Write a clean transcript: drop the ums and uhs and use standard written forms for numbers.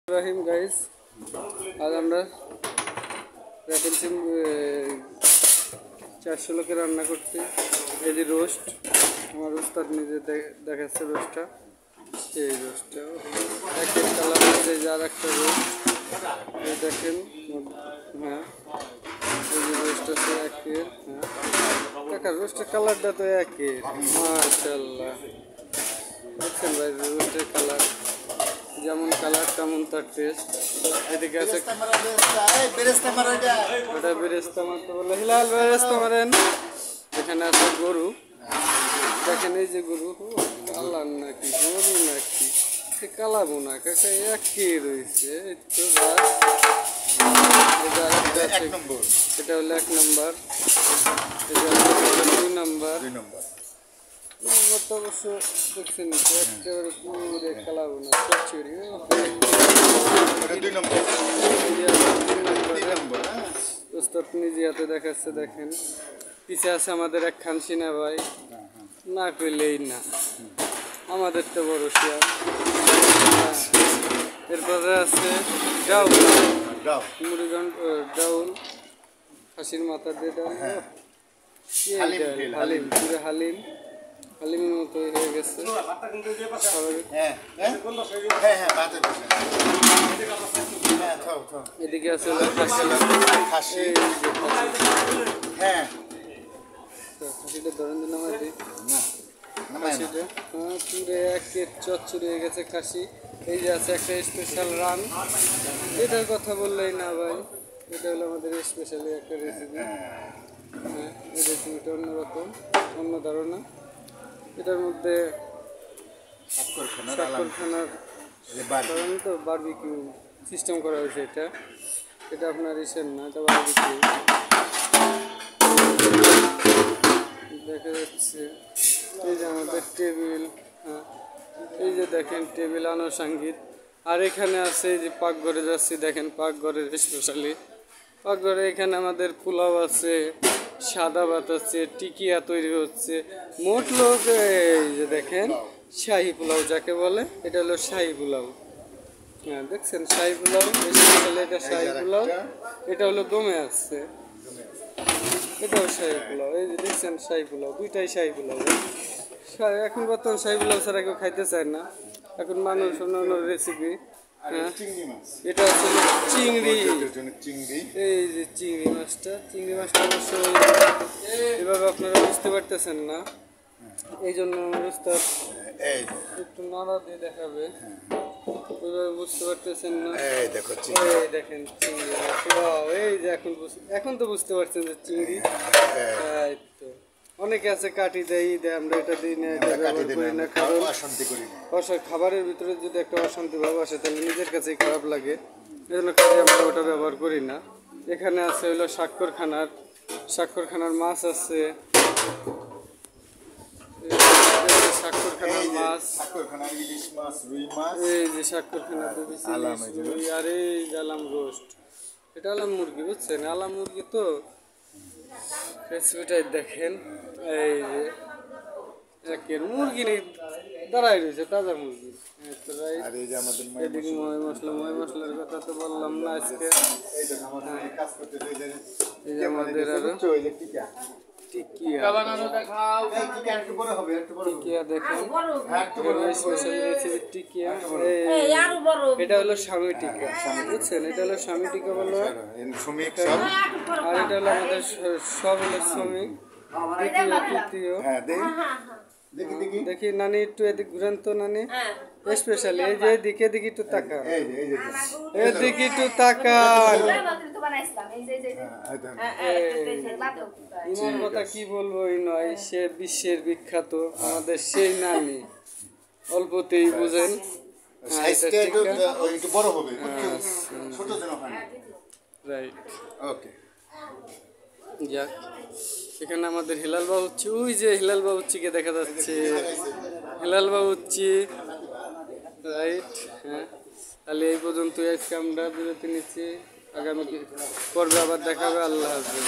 রাহিম guys, আজ আমরা vacancy 400 লোকের রান্না করছি। এই যে রোস্ট, আমার উস্তাদ নিজে দেখাচ্ছে রোস্টটা। এই রোস্টটা এক এক কালার আছে, যে আর একটা রোস্ট এই দেখেন। হ্যাঁ, এই যে রোস্ট আছে একের। হ্যাঁ কাকা, রোস্টের কালারটা তো একের, মাশাআল্লাহ। দেখছেন ভাই, রোস্টের কালার যেমন কালার তেমন তার টেস্ট। এদিকে আছে ওটা বেরেস্তা মারতে বলে, হিলাল বেরেস্তা মারেন। এখানে আছে গরু, দেখেন এই যে গরু, কালার নাকি গরু নাকি সে কালাবো না কাকা, একই রয়েছে। এই তো এটা হলো 1 নম্বর, এটা হলো 2 নম্বর। নম্বরটা অবশ্য দেখছেন একেবারে পুরো কালাবো না, চচ্চড়ি। উস্তাদ নিজে হাতে দেখাচ্ছে, দেখেন। পিছে আছে আমাদের এক খানসিনা ভাই, না কইলেই না, আমাদের তো বড় শেয়ার। এরপরে আছে ডাউল, মুড়িগঞ্জ ডাউল, খাসির মাথা দিয়ে ডাউল, হালিম, পুরো হালিম, হালিমের মতো হয়ে গেছে। এদিকে আছে খাসিটা ধরেন দিন আমাদের, খাসিটা পুরো একের চচ্চড়ি হয়ে গেছে খাসি। এই যে আছে একটা স্পেশাল রান, এটার কথা বললেই না ভাই, এটা হলো আমাদের স্পেশালি একটা রেসিপি। হ্যাঁ, এই রেসিপিটা অন্যরকম, অন্য ধারণা। এটার মধ্যে শাকরখানার সাধারণত বারবিকিউ সিস্টেম করা হয়েছে। এটা আপনার ইসের না, এটা বারবিকিউ দেখা যাচ্ছে। এই যে আমাদের টেবিল, হ্যাঁ এই যে দেখেন টেবিল আনুষঙ্গিক। আর এখানে আছে এই যে পাকঘরে যাচ্ছি, দেখেন পাকঘরের স্পেশালি পাকঘরে এখানে আমাদের পোলাও আছে, সাদা ভাত আছে, টিকিয়া তৈরি হচ্ছে। মোট লোক এই যে দেখেন শাহী পোলাও যাকে বলে, এটা হলো শাহী পোলাও। হ্যাঁ দেখছেন শাহী পোলাও, এটা শাহী পোলাও, এটা হলো দমে আসছে, এটাও শাহী পোলাও। এই যে দেখছেন শাহী পোলাও, দুইটাই শাহী পোলাও। এখন বর্তমান শাহী পোলাও ছাড়া কেউ খাইতে চায় না, এখন মানুষ অন্য রেসিপি। হ্যাঁ এটা হচ্ছে চিংড়ি, এই যে চিংড়ি মাছটা অবশ্য এভাবে আপনারা বুঝতে পারতেছেন না, এই জন্য উস্তাদ একটু নাড়া দিয়ে দেখাবে, ওইভাবে বুঝতে পারতেছেন না। এই দেখেন চিংড়ি মাছ, এই যে এখন তো বুঝতে পারছেন যে চিংড়ি। এই তো অনেকে আছে কাটি দেয়, আমরা এটা দিই না, এটা ব্যবহার করি না, কারণ খাবারের ভিতরে যদি একটা অশান্তি ভাব আসে তাহলে নিজের কাছেই খারাপ লাগে, এই জন্য কাজে আমরা ওটা ব্যবহার করি না। এখানে আছে হলো শাকরখানার মাছ আছে, শাকরখানার মাছ, এই যে শাকরখানা, আর এই যে আলাম রোস্ট, এটা আলাম মুরগি, বুঝছেন আলাম মুরগি তো। রেসিপিটাই দেখেন, এই যে একের মুরগি নেই দাঁড়াই রয়েছে, তাজা মুরগি। এদিকে ময় মশলার কথা তো বললাম না আজকে। এই যে আমাদের আরো টিকিয়া দেখেন, স্পেশাল রেসিপি টিকিয়া। এটা হলো স্বামী টিকা, বুঝছেন এটা হলো স্বামী টিকা বলো। আর এটা হলো আমাদের সব হলো শ্রমিক, তৃতীয়। দেখি নানি একটু এদিক ঘুরেন তো নানি, স্পেশালি এই যে দিকে দিকে একটু তাকান, এদিকে একটু তাকান। ইনার কথা কি বলবো, এই নয় সে বিশ্বের বিখ্যাত আমাদের সেই নানি, অল্পতেই বুঝেন। রাইট, ওকে। যাক, এখানে আমাদের হিলাল বাবুচ্চি, ওই যে হিলাল বাবুচ্চিকে দেখা যাচ্ছে, হিলাল বাবুচ্চি। রাইট, হ্যাঁ তাহলে এই পর্যন্ত আজকে আমরা বিরতি নিচ্ছি, আগামী পর্বে আবার দেখাবে। আল্লাহ হাফেজ।